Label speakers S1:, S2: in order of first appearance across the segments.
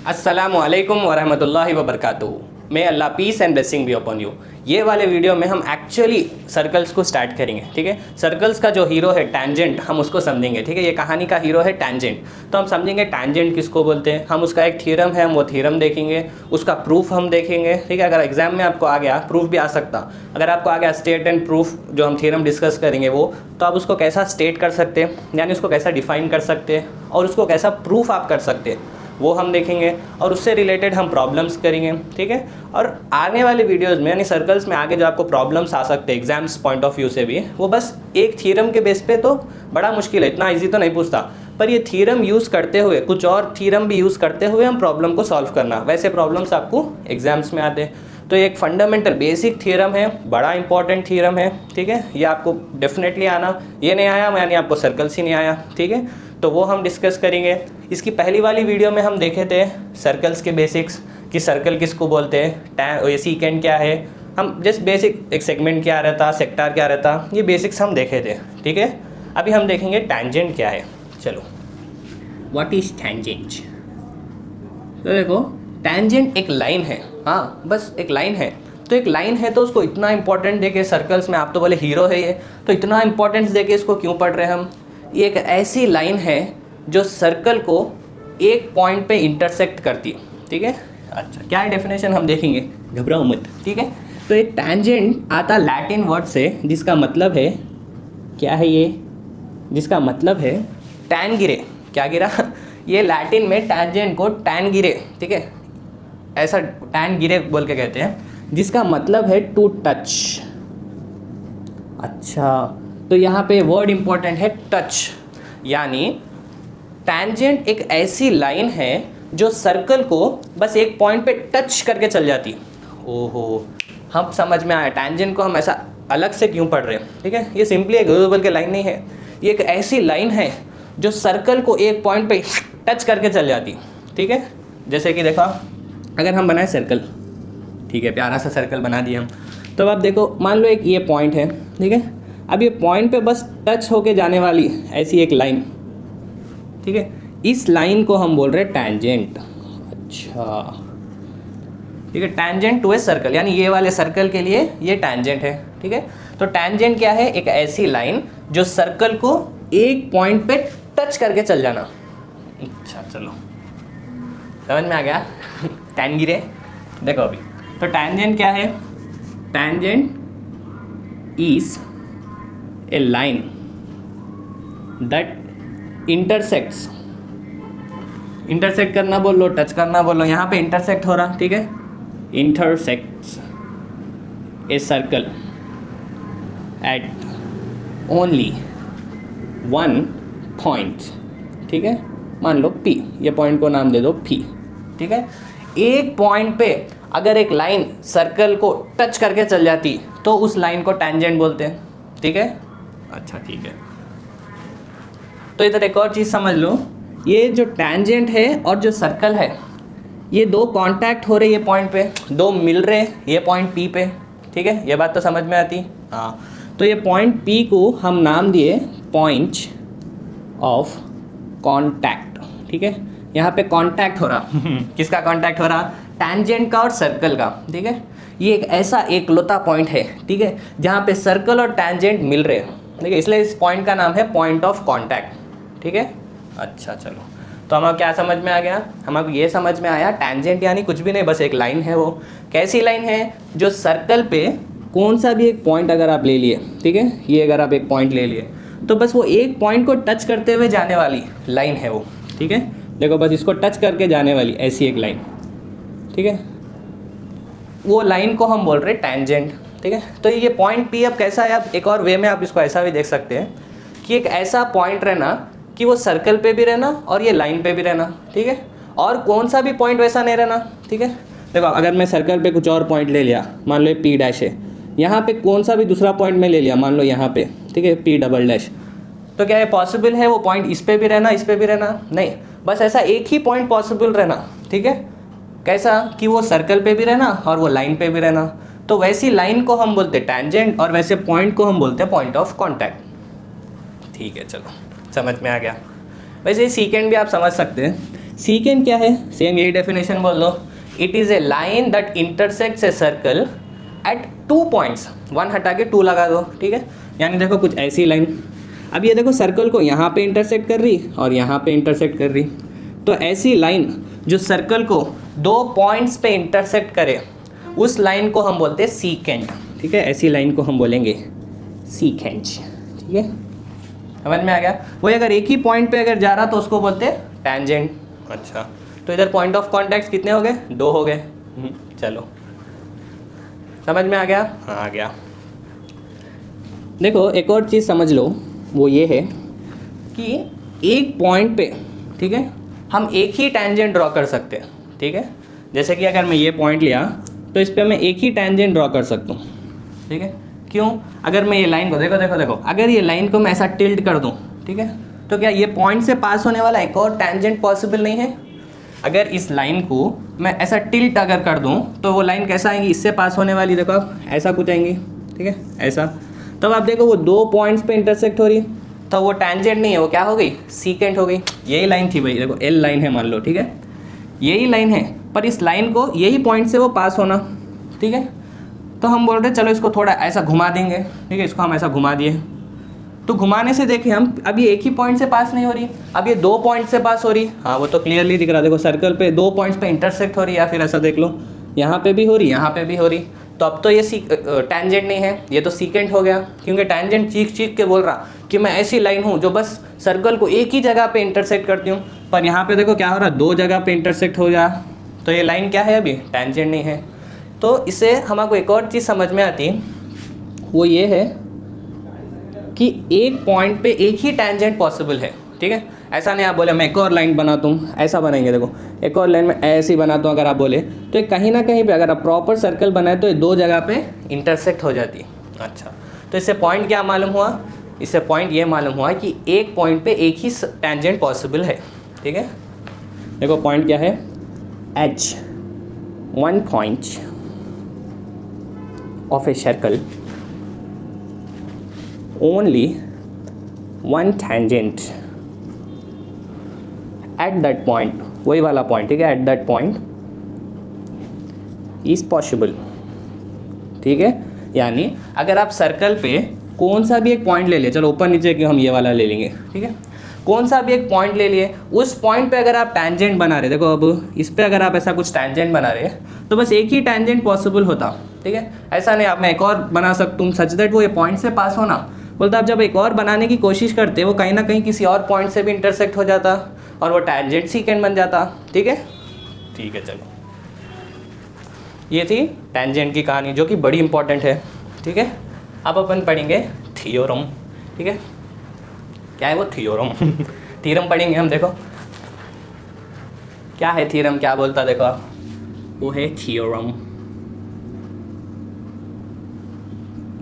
S1: अस्सलामु अलैकुम वरहमतुल्लाहि वबरकातुहू। May Allah peace and blessing be upon you. ये वाले वीडियो में हम एक्चुअली सर्कल्स को स्टार्ट करेंगे। ठीक है, सर्कल्स का जो हीरो है टैंजेंट, हम उसको समझेंगे। ठीक है, ये कहानी का हीरो है टैंजेंट, तो हम समझेंगे टैंजेंट किसको बोलते हैं। हम उसका एक थ्योरम है, हम वो थ्योरम देखेंगे, उसका प्रूफ हम देखेंगे। ठीक है, अगर एग्जाम में आपको आ गया, प्रूफ भी आ सकता, अगर आपको आ गया स्टेट एंड प्रूफ, जो हम थ्योरम डिस्कस करेंगे वो, तो आप उसको कैसा स्टेट कर सकते हैं, यानी उसको कैसा डिफाइन कर सकते हैं और उसको कैसा प्रूफ आप कर सकते हैं, वो हम देखेंगे और उससे रिलेटेड हम प्रॉब्लम्स करेंगे। ठीक है, और आने वाले वीडियोस में यानी सर्कल्स में आगे जो आपको प्रॉब्लम्स आ सकते हैं एग्जाम्स पॉइंट ऑफ व्यू से भी, वो बस एक थ्योरम के बेस पे तो बड़ा मुश्किल है, इतना इजी तो नहीं पूछता, पर ये थ्योरम यूज़ करते हुए, कुछ और थ्योरम भी यूज़ करते हुए हम प्रॉब्लम को सॉल्व करना, वैसे प्रॉब्लम्स आपको एग्जाम्स में आते हैं। तो ये एक फंडामेंटल बेसिक थ्योरम है, बड़ा इंपॉर्टेंट थ्योरम है। ठीक है, ये आपको डेफिनेटली आना, ये नहीं आया यानी आपको सर्कल्स ही नहीं आया। ठीक है, तो वो हम डिस्कस करेंगे। इसकी पहली वाली वीडियो में हम देखे थे सर्कल्स के बेसिक्स, कि सर्कल किसको बोलते हैं, ये सीकेंड क्या है, हम जस्ट बेसिक, एक सेगमेंट क्या रहता, सेक्टर क्या रहता, ये बेसिक्स हम देखे थे। ठीक है, अभी हम देखेंगे टैंजेंट क्या है। चलो, व्हाट इज टैंजेंट। तो देखो, टैंजेंट एक लाइन है। हाँ, बस एक लाइन है। तो एक लाइन है तो उसको इतना इंपॉर्टेंट देके, सर्कल्स में आप तो बोले हीरो है ये, तो इतना इंपॉर्टेंस देके इसको क्यों पढ़ रहे हैं हम। ये एक ऐसी लाइन है जो सर्कल को एक पॉइंट पे इंटरसेक्ट करती है। ठीक है, अच्छा क्या है डेफिनेशन हम देखेंगे, घबराओ मत। ठीक है, तो एक टैंजेंट आता लैटिन वर्ड से, जिसका मतलब है, क्या है ये, जिसका मतलब है टैन गिरे। क्या गिरा ये लैटिन में टैंजेंट को टैन गिरे, ठीक है, ऐसा टैन गिरे बोल के कहते हैं, जिसका मतलब है टू टच। अच्छा, तो यहाँ पे वर्ड इंपॉर्टेंट है टच, यानी टैंजेंट एक ऐसी लाइन है जो सर्कल को बस एक पॉइंट पे टच करके चल जाती। ओहो, हम समझ में आया टैंजेंट को हम ऐसा अलग से क्यों पढ़ रहे हैं। ठीक है, ये सिंपली एक बोल के लाइन नहीं है, ये एक ऐसी लाइन है जो सर्कल को एक पॉइंट पे टच करके चल जाती। ठीक है, जैसे कि देखो, अगर हम बनाए सर्कल, ठीक है, प्यारा सा सर्कल बना दिए हम, तो अब देखो, मान लो एक ये पॉइंट है। ठीक है, अब ये पॉइंट पे बस टच होके जाने वाली ऐसी एक लाइन, ठीक है, इस लाइन को हम बोल रहे हैं टैंजेंट। अच्छा, ठीक है, टैंजेंट टू ए सर्कल, यानी ये वाले सर्कल के लिए ये टैंजेंट है। ठीक है, तो टैंजेंट क्या है, एक ऐसी लाइन जो सर्कल को एक पॉइंट पे टच करके चल जाना। अच्छा चलो, समझ में आ गया टैन गिरे। देखो अभी, तो टैंजेंट क्या है, tangent is a line that intersects, intersect करना बोलो, टच करना बोलो, यहाँ पे इंटरसेक्ट हो रहा। ठीक है, intersects a circle eight only one point. ठीक है, मान लो P, ये पॉइंट को नाम दे दो P। ठीक है, एक पॉइंट पे अगर एक लाइन सर्कल को टच करके चल जाती तो उस लाइन को टैंजेंट बोलते हैं। ठीक है, अच्छा ठीक है, तो इधर एक और चीज़ समझ लो, ये जो टैंजेंट है और जो सर्कल है, ये दो कांटेक्ट हो रहे, ये पॉइंट पे दो मिल रहे, ये पॉइंट P पे। ठीक है, ये बात तो समझ में आती। हाँ, तो ये पॉइंट P को हम नाम दिए पॉइंट ऑफ कांटेक्ट। ठीक है, यहाँ पे कांटेक्ट हो रहा किसका कांटेक्ट हो रहा, टैंजेंट का और सर्कल का। ठीक है, ये एक ऐसा एकलौता पॉइंट है, ठीक है, जहाँ पे सर्कल और टैंजेंट मिल रहे हैं। ठीक है, इसलिए इस पॉइंट का नाम है पॉइंट ऑफ कांटेक्ट। ठीक है, अच्छा चलो, तो हमें क्या समझ में आ गया, हमें ये समझ में आया टैंजेंट यानी कुछ भी नहीं, बस एक लाइन है। वो कैसी लाइन है, जो सर्कल पे कौन सा भी एक पॉइंट अगर आप ले लिए, ठीक है, ये अगर आप एक पॉइंट ले लिए, तो बस वो एक पॉइंट को टच करते हुए जाने वाली लाइन है वो। ठीक है, देखो बस इसको टच करके जाने वाली ऐसी एक लाइन। ठीक है, वो लाइन को हम बोल रहे हैं टैंजेंट। ठीक है, तो ये पॉइंट P अब कैसा है, आप एक और वे में आप इसको ऐसा भी देख सकते हैं कि एक ऐसा पॉइंट रहना कि वो सर्कल पे भी रहना और ये लाइन पे भी रहना। ठीक है, और कौन सा भी पॉइंट वैसा नहीं रहना। ठीक है, देखो अगर मैं सर्कल पे कुछ और पॉइंट ले लिया, मान लो P डैश है, यहाँ पे कौन सा भी दूसरा पॉइंट मैं ले लिया, मान लो यहाँ पे, ठीक है, P डबल डैश, तो क्या ये पॉसिबल है वो पॉइंट इस पे भी रहना, इस पे भी रहना? नहीं, बस ऐसा एक ही पॉइंट पॉसिबल रहना। ठीक है, कैसा, कि वो सर्कल पे भी रहना और वो लाइन पे भी रहना। तो वैसी लाइन को हम बोलते हैं टैंजेंट और वैसे पॉइंट को हम बोलते हैं पॉइंट ऑफ कांटेक्ट। ठीक है, चलो समझ में आ गया। वैसे सीकेंड भी आप समझ सकते हैं, सीकेंट क्या है, सेम यही डेफिनेशन बोल लो, it is a line that intersects a circle at 2 points, 1 हटा के 2 लगा दो, ठीक है। यानी देखो कुछ ऐसी लाइन, अब ये देखो सर्कल को यहाँ पे इंटरसेक्ट कर रही और यहाँ पे इंटरसेक्ट कर रही, तो ऐसी लाइन जो सर्कल को 2 पॉइंट्स पे इंटरसेक्ट करे उस लाइन को हम बोलते हैं सीकेंट, ठीक है। ऐसी लाइन को हम बोलेंगे सीकेंट, ठीक है, समझ में आ गया। वही अगर एक ही पॉइंट पे अगर जा रहा तो उसको बोलते हैं टैंजेंट। अच्छा, तो इधर पॉइंट ऑफ कॉन्टैक्ट कितने हो गए, 2 हो गए। चलो समझ में आ गया, हाँ आ गया। देखो एक और चीज़ समझ लो, वो ये है कि एक पॉइंट पे, ठीक है, हम एक ही टैंजेंट ड्रॉ कर सकते हैं, ठीक है। जैसे कि अगर मैं ये पॉइंट लिया तो इस पर मैं एक ही टैंजेंट ड्रॉ कर सकता हूँ, ठीक है। क्यों, अगर मैं ये लाइन को देखो अगर ये लाइन को मैं ऐसा टिल्ट कर दूँ, ठीक है, तो क्या ये पॉइंट से पास होने वाला एक और टैंजेंट पॉसिबल नहीं है। अगर इस लाइन को मैं ऐसा टिल्ट अगर कर दूँ तो वो लाइन कैसा आएंगी, इससे पास होने वाली, देखो आप ऐसा कुछ आएंगी, ठीक है, ऐसा। तब आप देखो वो 2 पॉइंट्स पे इंटरसेक्ट हो रही है, तो वो टैंजेंट नहीं है, वो क्या हो गई, सीकेंट हो गई। यही लाइन थी भाई, देखो एल लाइन है मान लो, ठीक है, यही लाइन है, पर इस लाइन को यही पॉइंट से वो पास होना, ठीक है। तो हम बोल रहे चलो इसको थोड़ा ऐसा घुमा देंगे, ठीक है, इसको हम ऐसा घुमा दिए, तो घुमाने से देखिए हम अब ये एक ही पॉइंट से पास नहीं हो रही, अब ये 2 पॉइंट से पास हो रही। हाँ वो तो क्लियरली दिख रहा, देखो सर्कल पे 2 पॉइंट्स पे इंटरसेक्ट हो रही है, या फिर ऐसा देख लो यहाँ पे भी हो रही, यहाँ पे भी हो रही, तो अब तो ये टैंजेंट नहीं है, ये तो सीकेंट हो गया, क्योंकि टैंजेंट चीख के बोल रहा कि मैं ऐसी लाइन हूँ जो बस सर्कल को एक ही जगह पे इंटरसेक्ट करती हूँ। पर यहाँ पे देखो क्या हो रहा है, 2 जगह पे इंटरसेक्ट हो जा, तो ये लाइन क्या है, अभी टैंजेंट नहीं है। तो इससे हमको एक और चीज़ समझ में आती, वो ये है कि एक पॉइंट पे एक ही टैंजेंट पॉसिबल है, ठीक है। ऐसा नहीं आप बोले मैं एक और लाइन बनाता हूँ, ऐसा बनाएंगे, देखो एक और लाइन में ऐसी बनाता हूँ अगर आप बोले, तो ये कहीं ना कहीं पे अगर आप प्रॉपर सर्कल बनाए तो ये 2 जगह पे इंटरसेक्ट हो जाती है। अच्छा, तो इससे पॉइंट क्या मालूम हुआ, इससे पॉइंट ये मालूम हुआ कि एक पॉइंट पे एक ही टैंजेंट पॉसिबल है, ठीक है। देखो पॉइंट क्या है, H 1 point of a circle only one tangent at that point, वही वाला पॉइंट, ठीक है, at that point is possible, ठीक है। यानी अगर आप सर्कल पे कौन सा भी एक पॉइंट ले लिए, चलो ऊपर नीचे कि हम ये वाला ले लेंगे, ठीक है, कौन सा भी एक पॉइंट ले लिए, उस पॉइंट पे अगर आप टैंजेंट बना रहे, देखो अब इस पे अगर आप ऐसा कुछ टैंजेंट बना रहे तो बस एक ही टैंजेंट पॉसिबल होता, ठीक है। ऐसा नहीं आप मैं एक और बना सकता हूँ सच दैट वो ये पॉइंट से पास होना, बोलता आप जब एक और बनाने की कोशिश करते वो कहीं ना कहीं किसी और पॉइंट से भी इंटरसेक्ट हो जाता और वो टैंजेंट सीकेंट बन जाता, ठीक है। ठीक है, चलो ये थी टैंजेंट की कहानी जो कि बड़ी इंपॉर्टेंट है, ठीक है। अब अपन पढ़ेंगे थियोरम, ठीक है। क्या है वो थियोरम थ्योरम पढ़ेंगे हम, देखो क्या है थ्योरम, क्या बोलता देखो आप, वो है थियोरम,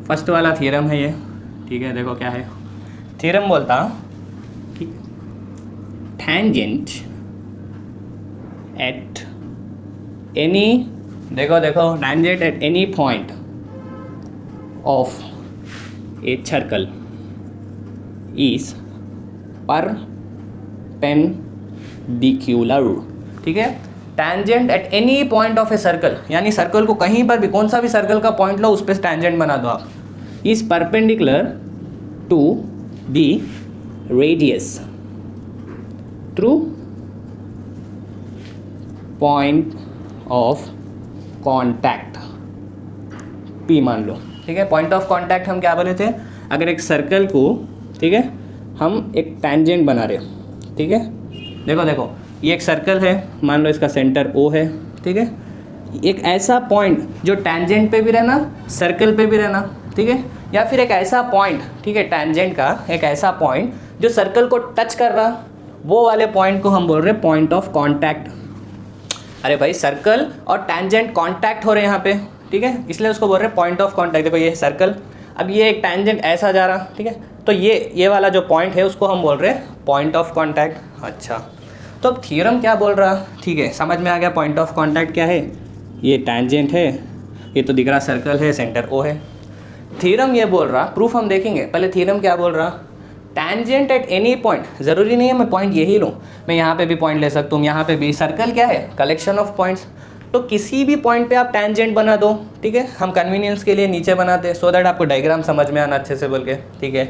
S1: फर्स्ट वाला थ्योरम है ये, ठीक है। देखो क्या है थ्योरम, बोलता कि टैंजेंट एट एनी, देखो tangent at any point of a circle is perpendicular, ठीक है। Tangent at any point of a circle, यानी सर्कल को कहीं पर भी, कौन सा भी सर्कल का पॉइंट लो उस पर टैंजेंट बना दो आप, is perpendicular to the radius through point of contact P मान लो, ठीक है। पॉइंट ऑफ कांटेक्ट हम क्या बोले थे, अगर एक सर्कल को, ठीक है, हम एक टैंजेंट बना रहे, ठीक है। देखो ये एक सर्कल है, मान लो इसका सेंटर O है, ठीक है। एक ऐसा पॉइंट जो टैंजेंट पे भी रहना, सर्कल पे भी रहना, ठीक है, या फिर एक ऐसा पॉइंट, ठीक है, टैंजेंट का एक ऐसा पॉइंट जो सर्कल को टच कर रहा, वो वाले पॉइंट को हम बोल रहे हैं पॉइंट ऑफ कांटेक्ट। अरे भाई सर्कल और टैंजेंट कांटेक्ट हो रहे हैं यहाँ पे, ठीक है, इसलिए उसको बोल रहे हैं पॉइंट ऑफ कांटेक्ट। देखो ये सर्कल, अब ये एक टैंजेंट ऐसा जा रहा, ठीक है, तो ये वाला जो पॉइंट है उसको हम बोल रहे हैं पॉइंट ऑफ कांटेक्ट। अच्छा, तो अब थ्योरम क्या बोल रहा, ठीक है, समझ में आ गया पॉइंट ऑफ कांटेक्ट क्या है, ये टैंजेंट है, ये तो दिख रहा सर्कल है, सेंटर O है। थ्योरम ये बोल रहा, प्रूफ हम देखेंगे, पहले थ्योरम क्या बोल रहा टैंजेंट एट एनी पॉइंट, ज़रूरी नहीं है मैं पॉइंट यही लूँ, मैं यहाँ पे भी पॉइंट ले सकता हूँ, यहाँ पे भी। सर्कल क्या है? Collection of points. तो किसी भी पॉइंट पे आप टैंजेंट बना दो, ठीक है। हम कन्वीनियंस के लिए नीचे बनाते हैं सो दैट आपको डायग्राम समझ में आना अच्छे से बोल के, ठीक है।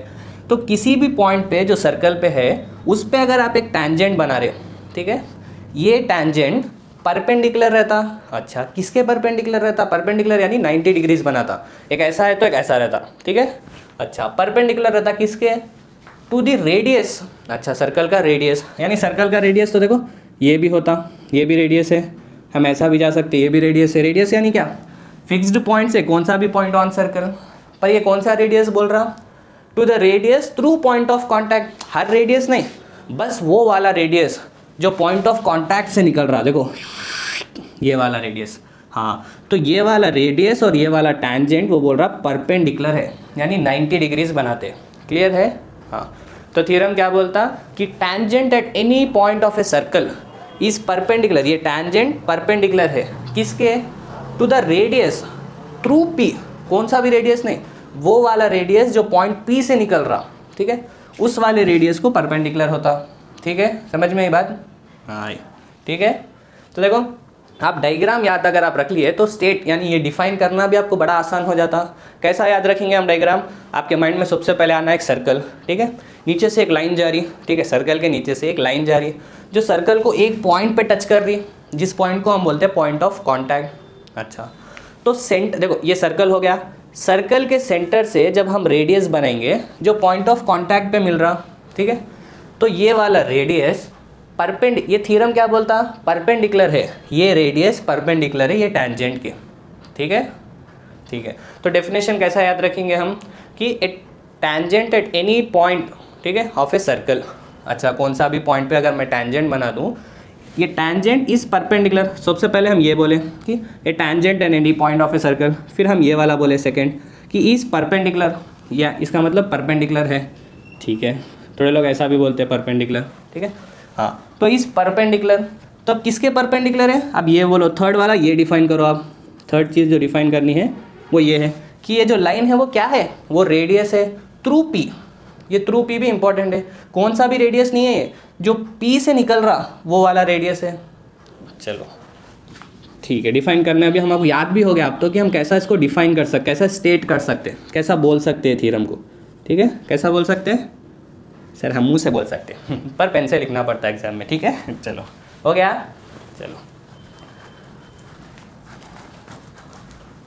S1: तो किसी भी पॉइंट पे जो सर्कल पे है उस पे अगर आप एक टैंजेंट बना रहे हो, ठीक है, ये टैंजेंट परपेंडिकुलर रहता। अच्छा, किसके परपेंडिकुलर रहता? परपेंडिकुलर यानी 90 डिग्रीज बनाता। एक ऐसा है तो एक ऐसा रहता, ठीक है। अच्छा, परपेंडिकुलर रहता किसके? To the radius. अच्छा, सर्कल का रेडियस, यानी सर्कल का रेडियस तो देखो ये भी होता, ये भी रेडियस है, हम ऐसा भी जा सकते, ये भी रेडियस है। रेडियस यानी क्या? फिक्स्ड पॉइंट से कौन सा भी पॉइंट ऑन सर्कल। पर ये कौन सा रेडियस बोल रहा? To the radius through point of contact. हर रेडियस नहीं, बस वो वाला रेडियस जो पॉइंट ऑफ कॉन्टैक्ट से निकल रहा, देखो ये वाला रेडियस। हाँ, तो ये वाला रेडियस और ये वाला टैंजेंट वो बोल रहा परपेंडिकुलर है, यानी 90 डिग्रीज बनाते। क्लियर है? हाँ, तो थ्योरम क्या बोलता कि tangent at any point of a circle is perpendicular. ये टैंजेंट परपेंडिकुलर है किसके? To the radius through P. कौन सा भी रेडियस नहीं, वो वाला रेडियस जो पॉइंट पी से निकल रहा, ठीक है, उस वाले रेडियस को परपेंडिकुलर होता। ठीक है, समझ में ये बात? हाँ, ठीक है। तो देखो आप डायग्राम याद अगर आप रख लिए तो स्टेट यानी ये डिफाइन करना भी आपको बड़ा आसान हो जाता। कैसा याद रखेंगे हम डायग्राम? आपके माइंड में सबसे पहले आना एक सर्कल, ठीक है, नीचे से एक लाइन जा रही, ठीक है, सर्कल के नीचे से एक लाइन जा रही जो सर्कल को एक पॉइंट पे टच कर रही, जिस पॉइंट को हम बोलते हैं पॉइंट ऑफ कॉन्टैक्ट। अच्छा, तो देखो ये सर्कल हो गया, सर्कल के सेंटर से जब हम रेडियस बनाएंगे जो पॉइंट ऑफ कॉन्टैक्ट पे मिल रहा, ठीक है, तो ये वाला रेडियस ये थ्योरम क्या बोलता? परपेंडिकुलर है, ये रेडियस परपेंडिकुलर है ये टैंजेंट के, ठीक है। ठीक है, तो डेफिनेशन कैसा याद रखेंगे हम कि at tangent at any point, ठीक है, ऑफ ए सर्कल। अच्छा, कौन सा भी पॉइंट पे अगर मैं टैंजेंट बना दूं, ये टैंजेंट इज परपेंडिकुलर। सबसे पहले हम ये बोले कि a tangent at any point of a circle, फिर हम ये वाला बोले सेकेंड कि इज परपेंडिकुलर, या इसका मतलब परपेंडिकुलर है, ठीक है। थोड़े लोग ऐसा भी बोलते हैं परपेंडिकुलर, ठीक है। हाँ, तो इस परपेंडिकुलर, तो अब किसके परपेंडिकुलर है? अब ये बोलो थर्ड वाला, ये डिफाइन करो आप। थर्ड चीज़ जो डिफाइन करनी है वो ये है कि ये जो लाइन है वो क्या है? वो रेडियस है थ्रू पी। ये थ्रू पी भी इंपॉर्टेंट है, कौन सा भी रेडियस नहीं है ये, जो पी से निकल रहा वो वाला रेडियस है। चलो ठीक है, डिफाइन करना अभी हम आपको याद भी हो गया आप तो कि हम कैसा इसको डिफाइन कर सकते, कैसा स्टेट कर सकते, कैसा बोल सकते हैं थ्योरम को, ठीक है। कैसा बोल सकते हैं सर? हम मुंह से बोल सकते हैं पर पेन से लिखना पड़ता है एग्जाम में, ठीक है। चलो हो गया। चलो,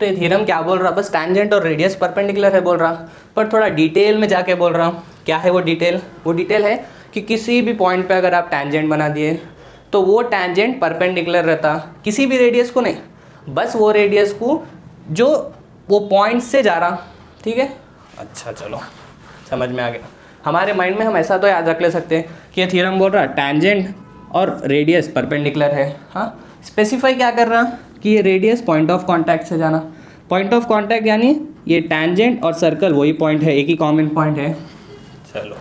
S1: तो ये थ्योरम क्या बोल रहा? बस टैंजेंट और रेडियस परपेंडिकुलर है बोल रहा, पर थोड़ा डिटेल में जाके बोल रहा हूँ। क्या है वो डिटेल? वो डिटेल है कि किसी भी पॉइंट पे अगर आप टैंजेंट बना दिए तो वो टैंजेंट परपेंडिकुलर रहता, किसी भी रेडियस को नहीं, बस वो रेडियस को जो वो पॉइंट से जा रहा, ठीक है। अच्छा, चलो समझ में आ गया। हमारे माइंड में हम ऐसा तो याद रख ले सकते हैं कि ये थ्योरम बोल रहा टैंजेंट और रेडियस परपेंडिकुलर है। हाँ, स्पेसिफाई क्या कर रहा कि ये रेडियस पॉइंट ऑफ कॉन्टैक्ट से जाना। पॉइंट ऑफ कॉन्टैक्ट यानी ये टैंजेंट और सर्कल वही पॉइंट है, एक ही कॉमन पॉइंट है। चलो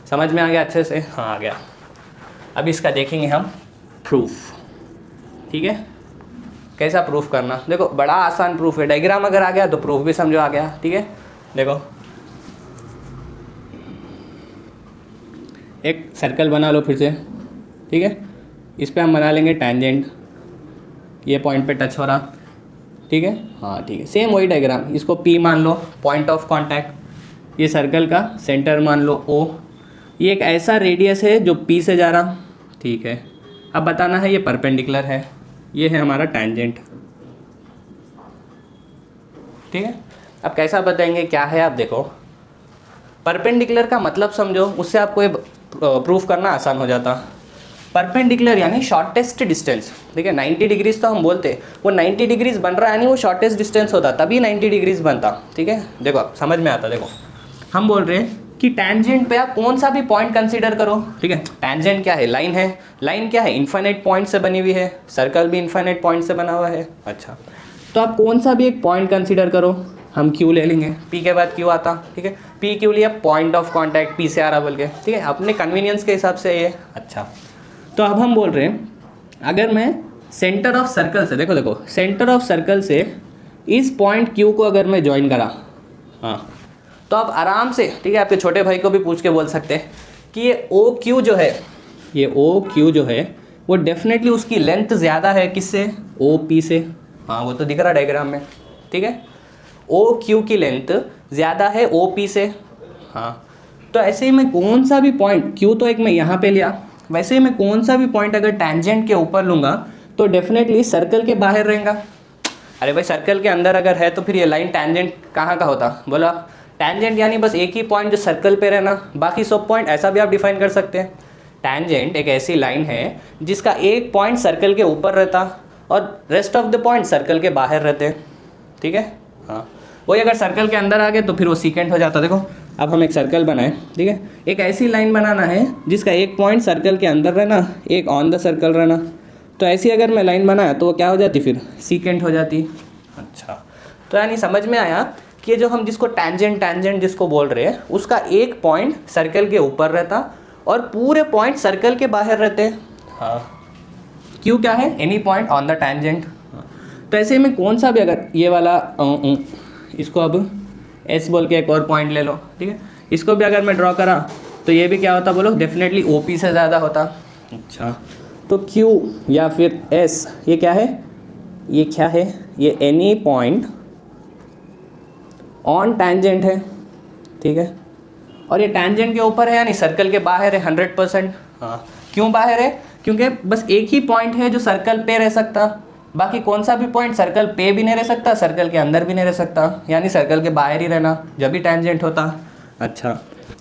S1: समझ में आ गया अच्छे से? हाँ, आ गया। अब इसका देखेंगे हम प्रूफ, ठीक है। कैसा प्रूफ करना? देखो बड़ा आसान प्रूफ है, डायग्राम अगर आ गया तो प्रूफ भी समझो आ गया, ठीक है। देखो एक सर्कल बना लो फिर से, ठीक है, इस पे हम बना लेंगे टैंजेंट, ये पॉइंट पे टच हो रहा, ठीक है। हाँ ठीक है, सेम वही डायग्राम, इसको P मान लो पॉइंट ऑफ कांटेक्ट, ये सर्कल का सेंटर मान लो O, ये एक ऐसा रेडियस है जो P से जा रहा, ठीक है। अब बताना है ये परपेंडिकुलर है, ये है हमारा टैंजेंट, ठीक है। अब कैसा बताएंगे क्या है? आप देखो परपेंडिकुलर का मतलब समझो, उससे आपको ये प्रूफ करना आसान हो जाता। परपेंडिकुलर यानी शॉर्टेस्ट डिस्टेंस, ठीक है। 90 डिग्रीज तो हम बोलते, वो 90 डिग्रीज बन रहा है यानी वो शॉर्टेस्ट डिस्टेंस होता, तभी 90 डिग्रीज बनता, ठीक है। देखो आप समझ में आता। देखो हम बोल रहे हैं कि टैंजेंट पे आप कौन सा भी पॉइंट कंसीडर करो, ठीक है। टैंजेंट क्या है? लाइन है। लाइन क्या है? इन्फाइनाइट पॉइंट से बनी हुई है, सर्कल भी इन्फाइनाइट पॉइंट से बना हुआ है। अच्छा, तो आप कौन सा भी एक पॉइंट कंसीडर करो, हम Q ले लेंगे, P के बाद Q आता, ठीक है। P Q लिया, पॉइंट ऑफ कॉन्टैक्ट P से आ रहा बोल के, ठीक है, अपने कन्वीनियंस के हिसाब से ये। अच्छा, तो अब हम बोल रहे हैं अगर मैं सेंटर ऑफ सर्कल से, देखो देखो सेंटर ऑफ सर्कल से इस पॉइंट Q को अगर मैं ज्वाइन करा, हाँ, तो आप आराम से, ठीक है, आपके छोटे भाई को भी पूछ के बोल सकते हैं कि ये ओ क्यू जो है, ये ओ क्यू जो है वो डेफिनेटली उसकी लेंथ ज़्यादा है किससे, ओ पी से। हाँ वो तो दिख रहा डायग्राम में, ठीक है, ओ क्यू की लेंथ ज़्यादा है ओ पी से। हाँ तो ऐसे ही मैं कौन सा भी पॉइंट, क्यू तो एक मैं यहाँ पे लिया, वैसे ही मैं कौन सा भी पॉइंट अगर टेंजेंट के ऊपर लूँगा तो डेफिनेटली सर्कल के बाहर रहेगा। अरे भाई सर्कल के अंदर अगर है तो फिर ये लाइन टेंजेंट कहाँ का होता, बोला टेंजेंट यानी बस एक ही पॉइंट जो सर्कल पे रहना, बाकी सब पॉइंट ऐसा भी आप डिफाइन कर सकते हैं। टेंजेंट एक ऐसी लाइन है जिसका एक पॉइंट सर्कल के ऊपर रहता और rest of the point circle के बाहर रहते हैं, ठीक है। हाँ वही अगर सर्कल के अंदर आ गए तो फिर वो सीकेंट हो जाता। देखो अब हम एक सर्कल बनाए, ठीक है, एक ऐसी लाइन बनाना है जिसका एक पॉइंट सर्कल के अंदर रहना, एक ऑन द सर्कल रहना। तो ऐसी अगर मैं लाइन बनाया तो वो क्या हो जाती, फिर सीकेंट हो जाती। अच्छा तो यानी समझ में आया कि जो हम जिसको टेंजेंट जिसको बोल रहे हैं उसका एक पॉइंट सर्कल के ऊपर रहता और पूरे पॉइंट सर्कल के बाहर रहते हैं। हाँ क्यों क्या है, any point on the tangent. तो ऐसे में कौन सा भी अगर ये वाला इसको अब एस बोल के एक और पॉइंट ले लो, ठीक है, इसको भी अगर मैं ड्रॉ करा तो ये भी क्या होता बोलो, डेफिनेटली ओ पी से ज़्यादा होता। अच्छा तो Q या फिर S ये क्या है, ये क्या है, ये एनी पॉइंट ऑन टेंजेंट है, ठीक है, और ये टेंजेंट के ऊपर है यानी सर्कल के बाहर है 100%। हाँ क्यों बाहर है, क्योंकि बस एक ही पॉइंट है जो सर्कल पे रह सकता, बाकी कौन सा भी पॉइंट सर्कल पे भी नहीं रह सकता, सर्कल के अंदर भी नहीं रह सकता, यानी सर्कल के बाहर ही रहना जब भी टेंजेंट होता। अच्छा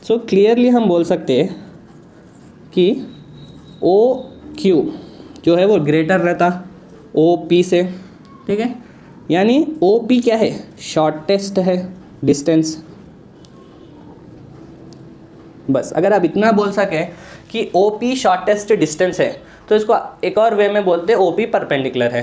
S1: सो क्लियरली हम बोल सकते हैं कि ओ क्यू जो है वो ग्रेटर रहता ओ पी से, ठीक है, यानी ओ पी क्या है, शॉर्टेस्ट है डिस्टेंस। बस अगर आप इतना बोल सके कि ओ पी शॉर्टेस्ट डिस्टेंस है तो इसको एक और वे में बोलते हैं ओ पी परपेंडिकुलर है,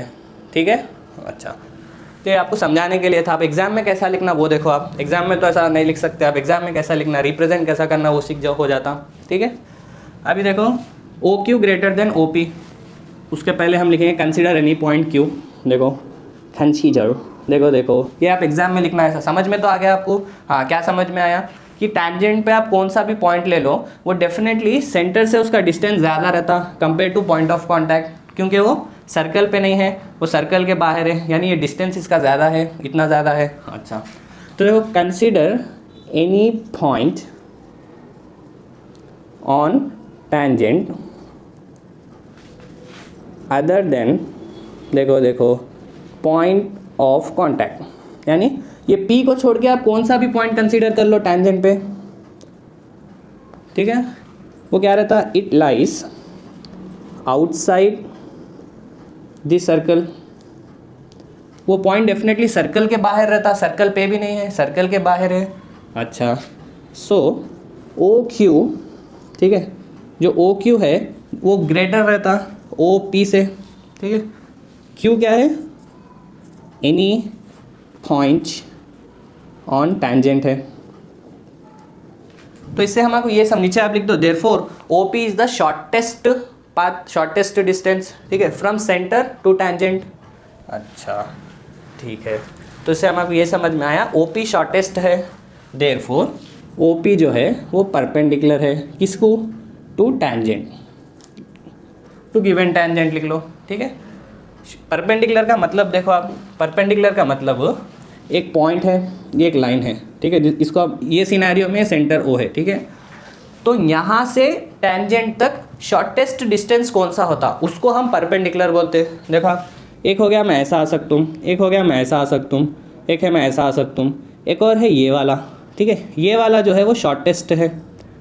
S1: ठीक है। अच्छा तो ये आपको समझाने के लिए था। आप एग्जाम में कैसा लिखना वो देखो, आप एग्जाम में तो ऐसा नहीं लिख सकते, आप एग्जाम में कैसा लिखना, रिप्रेजेंट कैसा करना वो सीख जाओ, हो जाता, ठीक है। अभी देखो O Q greater than O P, उसके पहले हम लिखेंगे कंसीडर एनी पॉइंट क्यू। देखो कंसीडर, देखो ये आप एग्जाम में लिखना है। ऐसा समझ में तो आ गया आपको। हाँ क्या समझ में आया कि टैंजेंट पे आप कौन सा भी पॉइंट ले लो वो डेफिनेटली सेंटर से उसका डिस्टेंस ज़्यादा रहता compare two point of contact, क्योंकि वो सर्कल पे नहीं है, वो सर्कल के बाहर है, यानी ये डिस्टेंस इसका ज़्यादा है, इतना ज़्यादा है। अच्छा तो देखो consider any point on tangent other than, देखो पॉइंट ऑफ कॉन्टैक्ट, यानी ये P को छोड़ के आप कौन सा भी पॉइंट कंसीडर कर लो टेंजेंट पे, ठीक है, वो क्या रहता, it lies outside the circle. वो पॉइंट डेफिनेटली सर्कल के बाहर रहता, सर्कल पे भी नहीं है, सर्कल के बाहर है। अच्छा सो ओ क्यू, ठीक है, जो ओ क्यू है वो ग्रेटर रहता ओ पी से, ठीक है। क्यू क्या है, एनी पॉइंट ऑन टेंजेंट है। तो इससे हमको ये सब नीचे आप लिख दो, therefore O P is the shortest path, shortest distance, ठीक है, फ्रॉम सेंटर टू टेंजेंट। अच्छा ठीक है, तो इससे हमको ये समझ में आया ओ पी शॉर्टेस्ट है, देयरफॉर ओ पी जो है वो परपेंडिकुलर है किसको, to tangent, to given tangent लिख लो, ठीक है। परपेंडिकुलर का मतलब देखो आप, परपेंडिकुलर का मतलब एक पॉइंट है, ये एक लाइन है, ठीक है, इसको आप ये सिनेरियो में सेंटर ओ है, ठीक है, तो यहाँ से टेंजेंट तक शॉर्टेस्ट डिस्टेंस कौन सा होता उसको हम परपेंडिकुलर बोलते हैं। देखो एक हो गया मैं ऐसा आ सकता हूँ, एक हो गया मैं ऐसा आ सकता हूँ, एक है मैं ऐसा आ सकता हूँ, एक और है ये वाला, ठीक है, ये वाला जो है वो शॉर्टेस्ट है,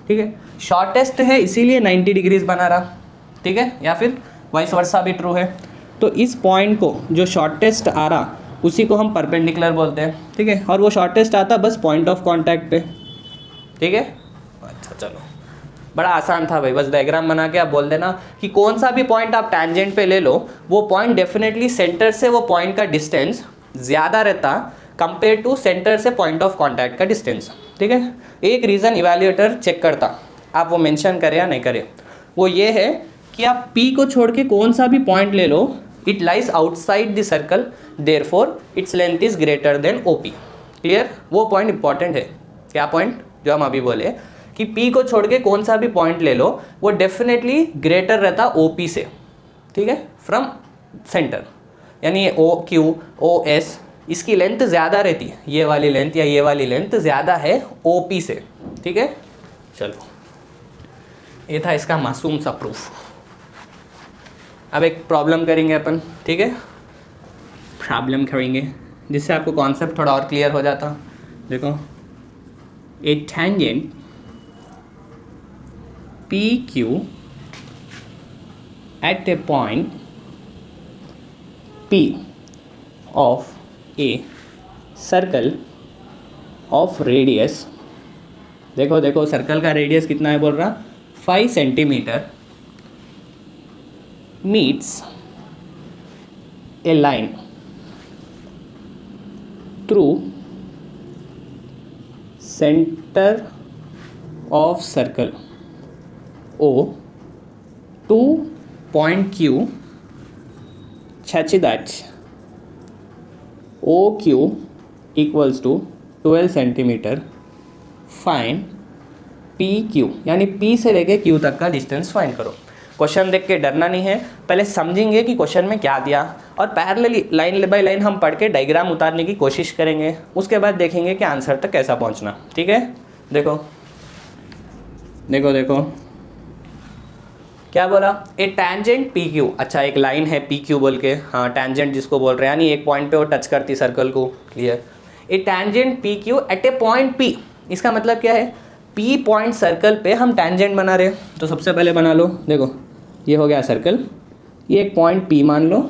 S1: ठीक है, शॉर्टेस्ट है इसीलिए 90 डिग्रीज बना रहा, ठीक है, या फिर वाइस वर्सा भी ट्रू है। तो इस पॉइंट को जो शॉर्टेस्ट आ रहा उसी को हम परपेंडिकुलर बोलते हैं, ठीक है, और वो शॉर्टेस्ट आता बस पॉइंट ऑफ कॉन्टैक्ट पे, ठीक है। अच्छा चलो बड़ा आसान था भाई, बस डायग्राम बना के आप बोल देना कि कौन सा भी पॉइंट आप टेंजेंट पे ले लो वो पॉइंट डेफिनेटली सेंटर से वो पॉइंट का डिस्टेंस ज़्यादा रहता कंपेयर टू सेंटर से पॉइंट ऑफ कॉन्टैक्ट का डिस्टेंस, ठीक है। एक रीज़न इवैल्यूएटर चेक करता, आप वो मेंशन करे या नहीं करे, वो ये है कि आप P को छोड़ के कौन सा भी पॉइंट ले लो, it lies outside the circle, therefore its length is greater than OP। Clear, वो पॉइंट इंपॉर्टेंट है, क्या पॉइंट, जो हम अभी बोले कि P को छोड़ के कौन सा भी पॉइंट ले लो वो डेफिनेटली ग्रेटर रहता OP से, ठीक है, फ्रॉम सेंटर। यानी ये OQ OS इसकी लेंथ ज़्यादा रहती है, ये वाली लेंथ या ये वाली लेंथ ज़्यादा है OP से, ठीक है। चलो ये था इसका मासूम सा प्रूफ। अब एक प्रॉब्लम करेंगे अपन, ठीक है, प्रॉब्लम करेंगे जिससे आपको कॉन्सेप्ट थोड़ा और क्लियर हो जाता। देखो, ए tangent PQ at a point P of a circle of radius, देखो देखो सर्कल का रेडियस कितना है बोल रहा, 5 centimetre, meets a line through center of circle O to point Q such that OQ equals to 12 centimetre, find PQ, यानी P से लेके Q तक का डिस्टेंस फाइंड करो। क्वेश्चन देख के डरना नहीं है, पहले समझेंगे कि क्वेश्चन में क्या दिया और पैरेलली लाइन बाय लाइन हम पढ़ के डायग्राम उतारने की कोशिश करेंगे, उसके बाद देखेंगे कि आंसर तक कैसा पहुंचना, ठीक है। देखो देखो देखो क्या बोला, ए टेंजेंट PQ, अच्छा एक लाइन है PQ बोल के, हाँ टेंजेंट जिसको बोल रहे हैं, यानी एक पॉइंट पे वो टच करती सर्कल को, क्लियर। ए टेंजेंट PQ एट ए पॉइंट P, इसका मतलब क्या है, P पॉइंट सर्कल पे हम टेंजेंट बना रहे हैं। तो सबसे पहले बना लो, देखो ये हो गया सर्कल, ये एक पॉइंट P मान लो,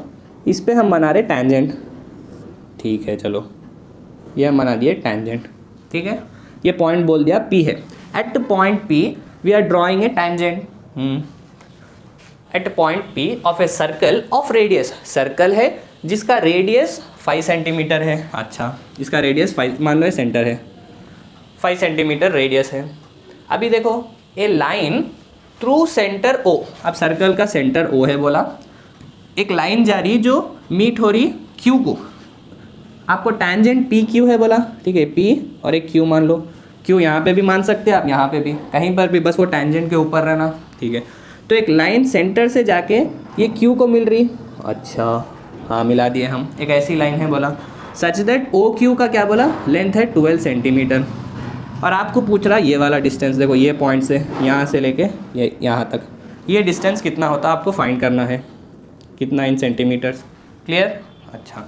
S1: इस पे हम बना रहे टेंजेंट, ठीक है। चलो ये हम बना दिए टेंजेंट, ठीक है, ये पॉइंट बोल दिया P है। At point P we are drawing a tangent at point P of a circle of radius, circle है जिसका रेडियस 5 सेंटीमीटर है, अच्छा इसका रेडियस 5 मान लो, सेंटर है 5 सेंटीमीटर रेडियस है। अभी देखो ए लाइन थ्रू सेंटर O, अब सर्कल का सेंटर O है बोला, एक लाइन जा रही जो मीट हो रही Q को, आपको टेंजेंट PQ है बोला, ठीक है, P और एक Q मान लो, Q यहाँ पे भी मान सकते हैं आप, यहाँ पे भी, कहीं पर भी, बस वो टेंजेंट के ऊपर रहना, ठीक है। तो एक लाइन सेंटर से जाके ये Q को मिल रही, अच्छा हाँ मिला दिए हम, एक ऐसी लाइन है बोला, सच दैट OQ का क्या बोला, लेंथ है 12 सेंटीमीटर, और आपको पूछ रहा ये वाला डिस्टेंस, देखो ये पॉइंट से यहाँ से लेके ये यहाँ तक, ये डिस्टेंस कितना होता है आपको फाइंड करना है, कितना इन सेंटीमीटर्स, क्लियर। अच्छा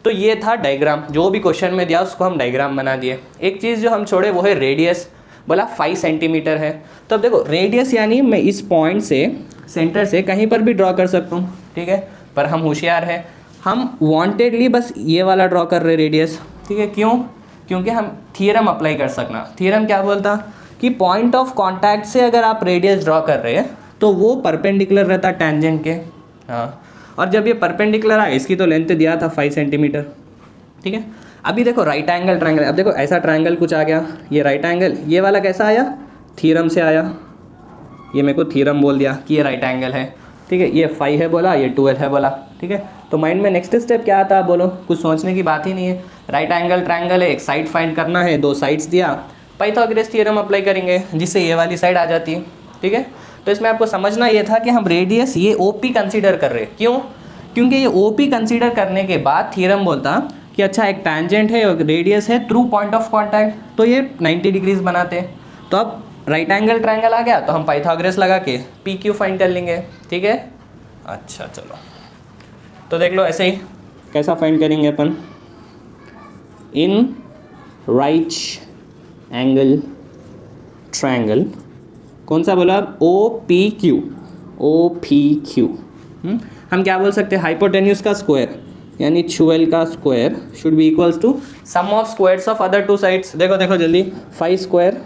S1: तो ये था डायग्राम, जो भी क्वेश्चन में दिया उसको हम डायग्राम बना दिए। एक चीज़ जो हम छोड़े वो है रेडियस, बोला 5 सेंटीमीटर है। तो अब देखो रेडियस यानी मैं इस पॉइंट से सेंटर से कहीं पर भी ड्रॉ कर सकता हूँ, ठीक है, पर हम होशियार है, हम वांटेडली बस ये वाला ड्रॉ कर रहे रेडियस, ठीक है। क्यों, क्योंकि हम थियरम अप्लाई कर सकना। थियरम क्या बोलता कि पॉइंट ऑफ कांटेक्ट से अगर आप रेडियस ड्रॉ कर रहे हैं तो वो परपेंडिकुलर रहता टेंजेंट के, हाँ, और जब ये परपेंडिकुलर आया, इसकी तो लेंथ दिया था 5 सेंटीमीटर, ठीक है। अभी देखो राइट एंगल ट्रायंगल, अब देखो ऐसा ट्रायंगल कुछ आ गया, ये राइट एंगल, ये वाला कैसा आया, थीरम से आया, ये मेरे को थीरम बोल दिया कि ये राइट एंगल है, ठीक है, ये 5 है बोला, ये 12 है बोला, ठीक है। तो माइंड में नेक्स्ट स्टेप क्या आता है बोलो, कुछ सोचने की बात ही नहीं है, राइट एंगल ट्रायंगल है, एक साइड फाइंड करना है, 2 साइड्स दिया, पाइथागोरस थ्योरम अप्लाई करेंगे जिससे ये वाली साइड आ जाती है, ठीक है। तो इसमें आपको समझना ये था कि हम रेडियस ये OP कंसीडर कर रहे हैं, क्यों, क्योंकि ये OP कंसीडर करने के बाद थ्योरम बोलता कि अच्छा एक टैंजेंट है और रेडियस है थ्रू पॉइंट ऑफ कांटेक्ट, तो ये 90 डिग्रीज बनाते हैं। तो अब राइट एंगल ट्रायंगल आ गया तो हम पाइथागोरस लगा के PQ फाइंड कर लेंगे, ठीक है। अच्छा चलो तो देख लो ऐसे ही कैसा फाइंड करेंगे अपन, इन राइट एंगल ट्रायंगल, कौन सा बोला, OPQ, OPQ, हम क्या बोल सकते हैं, हाइपोटेन्यूज का स्क्वायर यानी 12 का square should be equals to sum of squares of other 2 sides. देखो देखो जल्दी, 5 स्क्वायर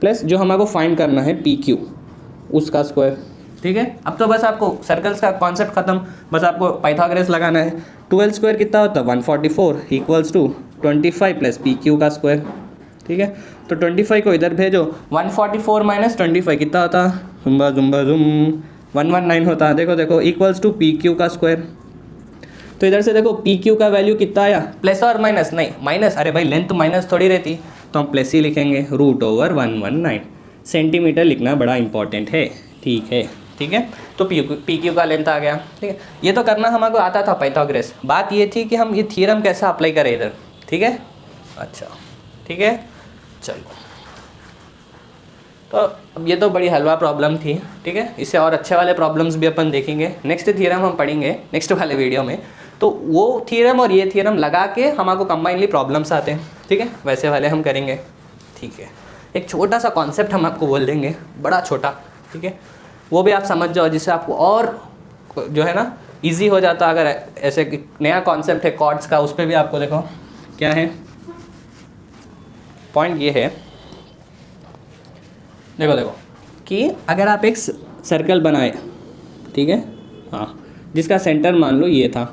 S1: प्लस जो हमको फाइंड करना है PQ उसका स्क्वायर, ठीक है। अब तो बस आपको सर्कल्स का कॉन्सेप्ट खत्म, बस आपको पाइथागोरस लगाना है। 12 स्क्वायर कितना होता है, 144 इक्वल्स टू 25 प्लस PQ का स्क्वायर, ठीक है। तो 25 को इधर भेजो, 144 माइनस 25 कितना होता, जुम्बा जुम्बा जुम 119 होता है, देखो देखो इक्वल्स टू PQ का स्क्वायर। तो इधर से देखो PQ का वैल्यू कितना आया, प्लस और माइनस, नहीं माइनस, अरे भाई लेंथ माइनस थोड़ी रहती, तो हम प्लस ही लिखेंगे, √119 सेंटीमीटर लिखना बड़ा इंपॉर्टेंट है। ठीक है, ठीक है। तो पी क्यू का लेंथ आ गया। ठीक है, ये तो करना हमको आता था पाइथागोरस। बात ये थी कि हम ये थ्योरम कैसे अप्लाई करें इधर। ठीक है, अच्छा ठीक है, चलो। तो अब ये तो बड़ी हलवा प्रॉब्लम थी। ठीक है, इससे और अच्छे वाले प्रॉब्लम्स भी अपन देखेंगे। नेक्स्ट थ्योरम हम पढ़ेंगे नेक्स्ट वाले वीडियो में। तो वो थ्योरम और ये थ्योरम लगा के हमको कंबाइनली प्रॉब्लम्स आते हैं। ठीक है, वैसे वाले हम करेंगे। ठीक है, एक छोटा सा कॉन्सेप्ट हम आपको बोल देंगे, बड़ा छोटा। ठीक है, वो भी आप समझ जाओ, जिससे आपको और जो है ना ईजी हो जाता। अगर ऐसे नया कॉन्सेप्ट है कॉर्ड्स का, उस पर भी आपको देखो क्या है पॉइंट। ये है, देखो कि अगर आप एक सर्कल बनाए, ठीक है, हाँ, जिसका सेंटर मान लो ये था,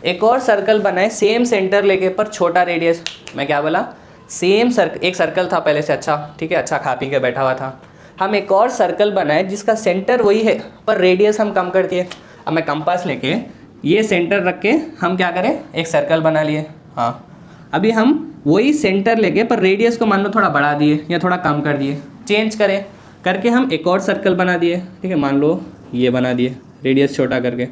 S1: एक और सर्कल बनाए सेम सेंटर लेके पर छोटा रेडियस। मैं क्या बोला, सेम एक सर्कल था पहले से, अच्छा ठीक है, अच्छा खा पी के बैठा हुआ था। हम एक और सर्कल बनाए जिसका सेंटर वही है पर रेडियस हम कम कर दिए। अब मैं कंपास लेके ये सेंटर रख के हम क्या करें, एक सर्कल बना लिए। हाँ, अभी हम वही सेंटर लेके पर रेडियस को मान लो थोड़ा बढ़ा दिए या थोड़ा कम कर दिए, चेंज करें करके हम एक और सर्कल बना दिए। ठीक है, मान लो ये बना दिए रेडियस छोटा करके,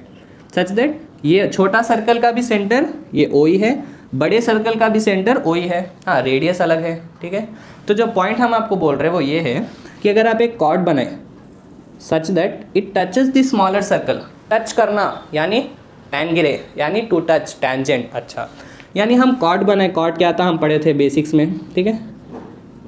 S1: सच दैट ये छोटा सर्कल का भी सेंटर ये ओ ही है, बड़े सर्कल का भी सेंटर ओ ही है। हाँ, रेडियस अलग है। ठीक है, तो जो पॉइंट हम आपको बोल रहे हैं वो ये है कि अगर आप एक कॉर्ड बनाए सच that it touches the smaller circle, touch करना यानी टैंगिरे यानी टू टच, टैंजेंट। अच्छा, यानी हम कॉर्ड बनाए, कॉर्ड क्या था हम पढ़े थे बेसिक्स में। ठीक है,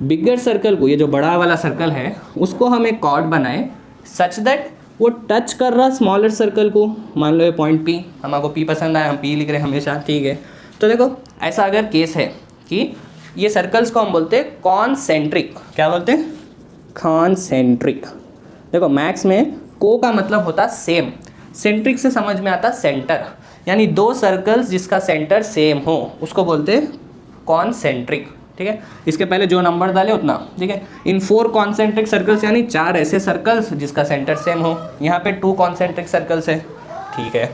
S1: बिगर सर्कल को, ये जो बड़ा वाला सर्कल है उसको हम एक कॉर्ड बनाए सच दैट वो टच कर रहा स्मॉलर सर्कल को। मान लो ये पॉइंट पी, हमको पी पसंद आया, हम पी लिख रहे हैं हमेशा। ठीक है, तो देखो ऐसा अगर केस है कि ये सर्कल्स को हम बोलते हैं कॉन्सेंट्रिक। क्या बोलते हैं, कॉन्सेंट्रिक। देखो मैथ्स में को का मतलब होता सेम, सेंट्रिक से समझ में आता सेंटर, यानी दो सर्कल्स जिसका सेंटर सेम हो उसको बोलते हैं कॉन्सेंट्रिक। ठीक है, इसके पहले जो नंबर डाले उतना। ठीक है, इन 4 कॉन्सेंट्रिक सर्कल्स यानी 4 ऐसे सर्कल्स जिसका सेंटर सेम हो। यहाँ पे 2 कॉन्सेंट्रिक सर्कल्स है। ठीक है,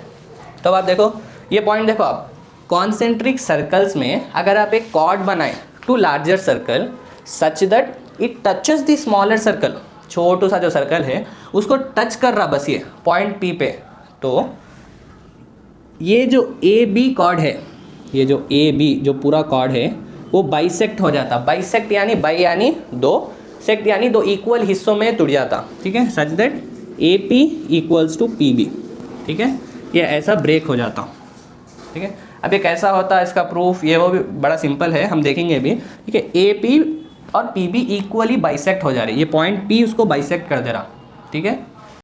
S1: तो आप देखो ये पॉइंट देखो, आप कॉन्सेंट्रिक सर्कल्स में अगर आप एक कॉर्ड बनाए to larger circle such that it touches the smaller circle, छोटू सा जो सर्कल है उसको टच कर रहा बस ये पॉइंट पी पे, तो ये जो ए बी कॉर्ड है, ये जो ए बी जो पूरा कॉर्ड है वो बाइसेक्ट हो जाता। बाइसेक्ट यानी बाई यानी दो, सेक्ट यानी दो इक्वल हिस्सों में टूट जाता। ठीक है, such that A P equals to P B. ठीक है, ये ऐसा ब्रेक हो जाता। ठीक है, अब ये कैसा होता है इसका प्रूफ, ये वो भी बड़ा सिंपल है, हम देखेंगे भी। ठीक है, ए पी और पी बी इक्वली बाइसेक्ट हो जा रही है, ये पॉइंट पी उसको बाइसेक्ट कर दे रहा। ठीक है,